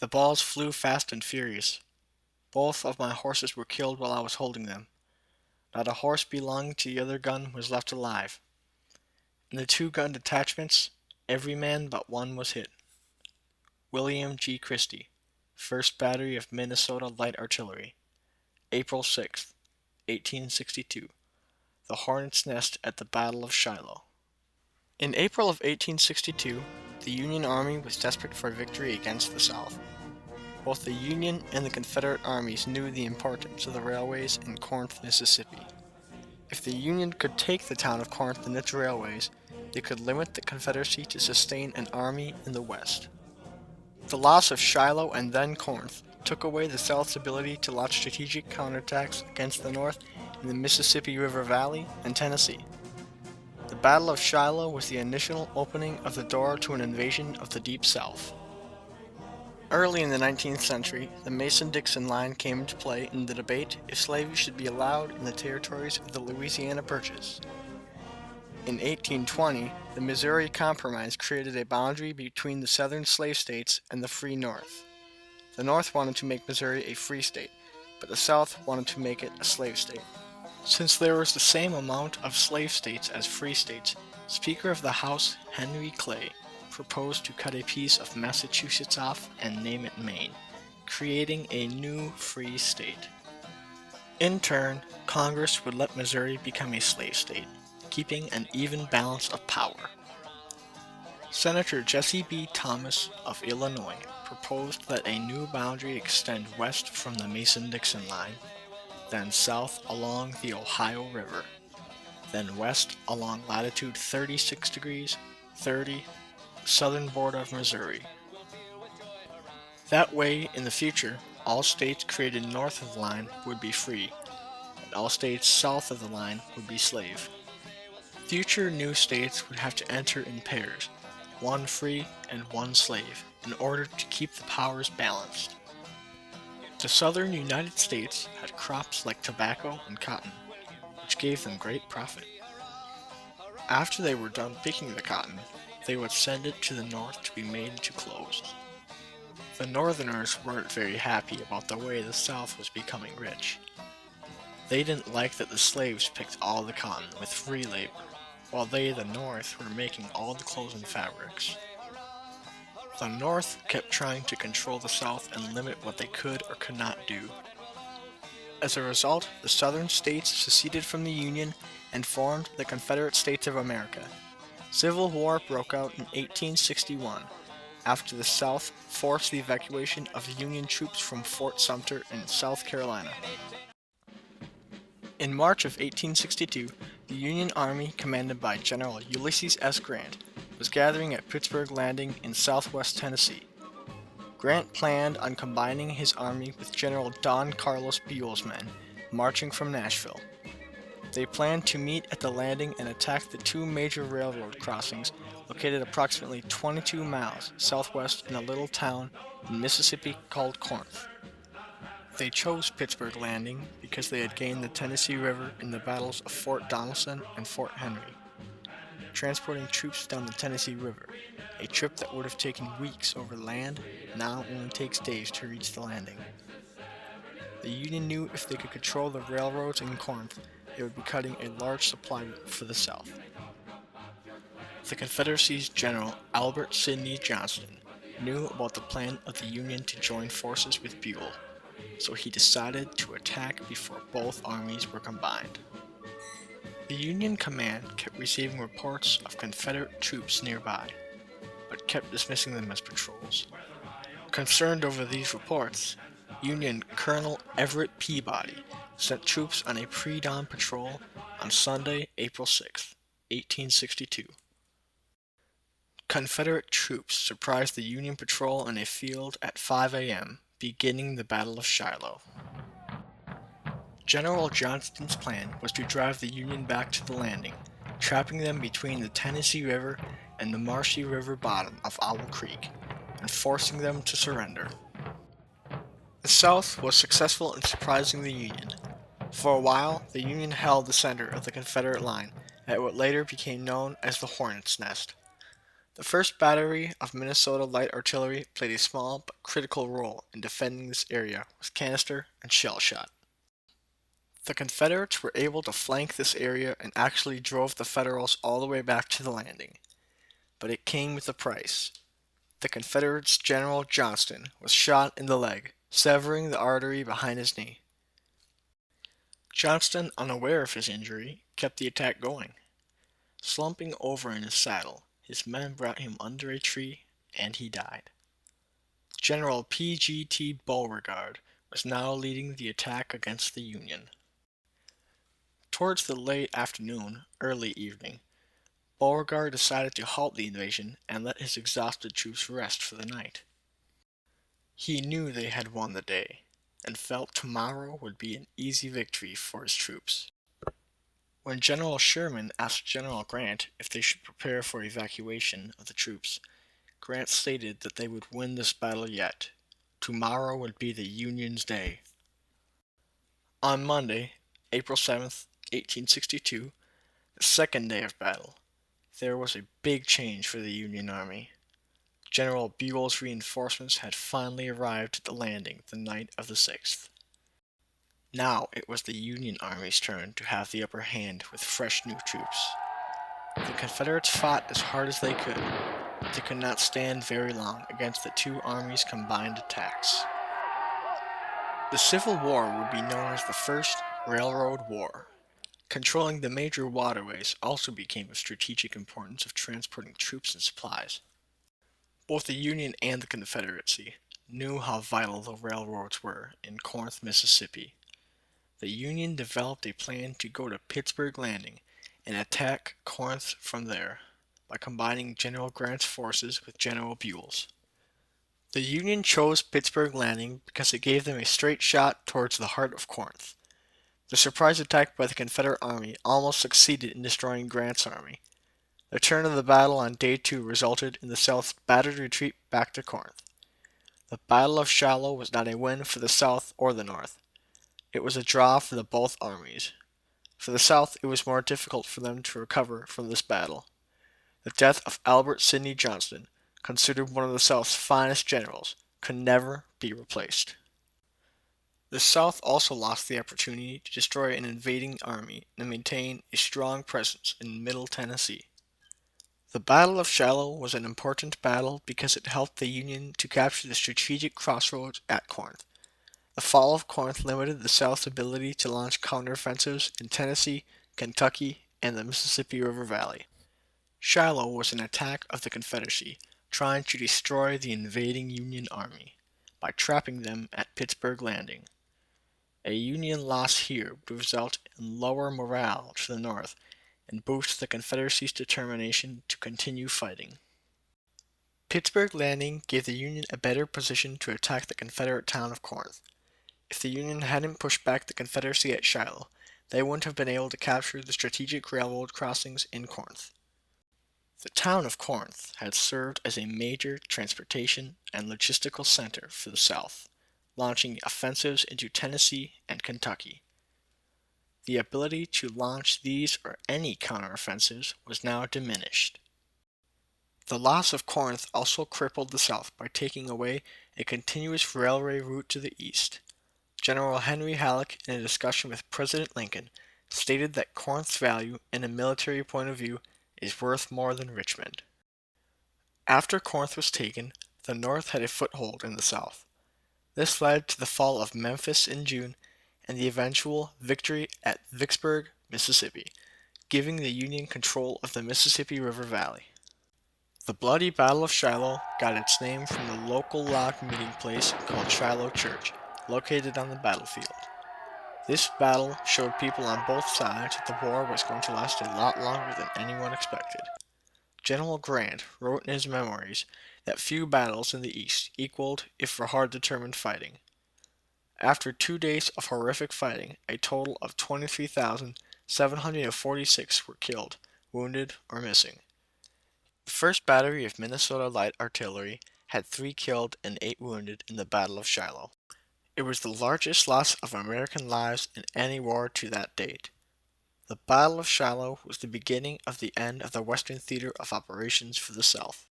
The balls flew fast and furious. Both of my horses were killed while I was holding them. Not a horse belonging to the other gun was left alive. In the two gun detachments, every man but one was hit. William G. Christie, 1st Battery of Minnesota Light Artillery, April 6, 1862. The Hornet's Nest at the Battle of Shiloh. In April of 1862, the Union Army was desperate for victory against the South. Both the Union and the Confederate armies knew the importance of the railways in Corinth, Mississippi. If the Union could take the town of Corinth and its railways, they could limit the Confederacy to sustain an army in the West. The loss of Shiloh and then Corinth took away the South's ability to launch strategic counterattacks against the North in the Mississippi River Valley and Tennessee. The Battle of Shiloh was the initial opening of the door to an invasion of the Deep South. Early in the 19th century, the Mason-Dixon line came into play in the debate if slavery should be allowed in the territories of the Louisiana Purchase. In 1820, the Missouri Compromise created a boundary between the southern slave states and the free North. The North wanted to make Missouri a free state, but the South wanted to make it a slave state. Since there was the same amount of slave states as free states, Speaker of the House Henry Clay proposed to cut a piece of Massachusetts off and name it Maine, creating a new free state. In turn, Congress would let Missouri become a slave state, keeping an even balance of power. Senator Jesse B. Thomas of Illinois proposed that a new boundary extend west from the Mason-Dixon line, then south along the Ohio River, then west along latitude 36 degrees 30, southern border of Missouri. That way, in the future, all states created north of the line would be free, and all states south of the line would be slave. Future new states would have to enter in pairs, one free and one slave, in order to keep the powers balanced. The southern United States had crops like tobacco and cotton, which gave them great profit. After they were done picking the cotton, they would send it to the north to be made into clothes. The Northerners weren't very happy about the way the South was becoming rich. They didn't like that the slaves picked all the cotton with free labor, while they, the North, were making all the clothes and fabrics. The North kept trying to control the South and limit what they could or could not do. As a result, the Southern states seceded from the Union and formed the Confederate States of America. Civil War broke out in 1861, after the South forced the evacuation of Union troops from Fort Sumter in South Carolina. In March of 1862, the Union Army, commanded by General Ulysses S. Grant, was gathering at Pittsburgh Landing in southwest Tennessee. Grant planned on combining his army with General Don Carlos Buell's men, marching from Nashville. They planned to meet at the landing and attack the two major railroad crossings located approximately 22 miles southwest in a little town in Mississippi called Corinth. They chose Pittsburgh Landing because they had gained the Tennessee River in the battles of Fort Donelson and Fort Henry. Transporting troops down the Tennessee River, a trip that would have taken weeks over land, now only takes days to reach the landing. The Union knew if they could control the railroads in Corinth, they would be cutting a large supply route for the South. The Confederacy's General Albert Sidney Johnston knew about the plan of the Union to join forces with Buell, so he decided to attack before both armies were combined. The Union command kept receiving reports of Confederate troops nearby, but kept dismissing them as patrols. Concerned over these reports, Union Colonel Everett Peabody sent troops on a pre-dawn patrol on Sunday, April 6, 1862. Confederate troops surprised the Union patrol in a field at 5 a.m., beginning the Battle of Shiloh. General Johnston's plan was to drive the Union back to the landing, trapping them between the Tennessee River and the marshy river bottom of Owl Creek, and forcing them to surrender. The South was successful in surprising the Union. For a while, the Union held the center of the Confederate line at what later became known as the Hornet's Nest. The 1st Battery of Minnesota Light Artillery played a small but critical role in defending this area with canister and shell shot. The Confederates were able to flank this area and actually drove the Federals all the way back to the landing. But it came with a price. The Confederates' General Johnston was shot in the leg, severing the artery behind his knee. Johnston, unaware of his injury, kept the attack going. Slumping over in his saddle, his men brought him under a tree, and he died. General P.G.T. Beauregard was now leading the attack against the Union. Towards the late afternoon, early evening, Beauregard decided to halt the invasion and let his exhausted troops rest for the night. He knew they had won the day, and felt tomorrow would be an easy victory for his troops. When General Sherman asked General Grant if they should prepare for evacuation of the troops, Grant stated that they would win this battle yet. Tomorrow would be the Union's day. On Monday, April 7th, 1862, the 2nd day of battle, there was a big change for the Union Army. General Buell's reinforcements had finally arrived at the landing the night of the 6th. Now it was the Union Army's turn to have the upper hand with fresh new troops. The Confederates fought as hard as they could, but they could not stand very long against the two armies' combined attacks. The Civil War would be known as the First Railroad War. Controlling the major waterways also became of strategic importance of transporting troops and supplies. Both the Union and the Confederacy knew how vital the railroads were in Corinth, Mississippi. The Union developed a plan to go to Pittsburgh Landing and attack Corinth from there by combining General Grant's forces with General Buell's. The Union chose Pittsburgh Landing because it gave them a straight shot towards the heart of Corinth. The surprise attack by the Confederate Army almost succeeded in destroying Grant's army. The turn of the battle on day 2 resulted in the South's battered retreat back to Corinth. The Battle of Shiloh was not a win for the South or the North. It was a draw for the both armies. For the South, it was more difficult for them to recover from this battle. The death of Albert Sidney Johnston, considered one of the South's finest generals, could never be replaced. The South also lost the opportunity to destroy an invading army and maintain a strong presence in Middle Tennessee. The Battle of Shiloh was an important battle because it helped the Union to capture the strategic crossroads at Corinth. The fall of Corinth limited the South's ability to launch counteroffensives in Tennessee, Kentucky, and the Mississippi River Valley. Shiloh was an attack of the Confederacy, trying to destroy the invading Union Army by trapping them at Pittsburgh Landing. A Union loss here would result in lower morale to the North and boost the Confederacy's determination to continue fighting. Pittsburgh Landing gave the Union a better position to attack the Confederate town of Corinth. If the Union hadn't pushed back the Confederacy at Shiloh, they wouldn't have been able to capture the strategic railroad crossings in Corinth. The town of Corinth had served as a major transportation and logistical center for the South, launching offensives into Tennessee and Kentucky. The ability to launch these or any counteroffensives was now diminished. The loss of Corinth also crippled the South by taking away a continuous railway route to the east. General Henry Halleck, in a discussion with President Lincoln, stated that Corinth's value, in a military point of view, is worth more than Richmond. After Corinth was taken, the North had a foothold in the South. This led to the fall of Memphis in June and the eventual victory at Vicksburg, Mississippi, giving the Union control of the Mississippi River Valley. The bloody Battle of Shiloh got its name from the local log meeting place called Shiloh Church, located on the battlefield. This battle showed people on both sides that the war was going to last a lot longer than anyone expected. General Grant wrote in his memoirs that few battles in the East equaled, if for hard-determined fighting. After 2 days of horrific fighting, a total of 23,746 were killed, wounded, or missing. The 1st Battery of Minnesota Light Artillery had 3 killed and 8 wounded in the Battle of Shiloh. It was the largest loss of American lives in any war to that date. The Battle of Shiloh was the beginning of the end of the Western Theater of Operations for the South.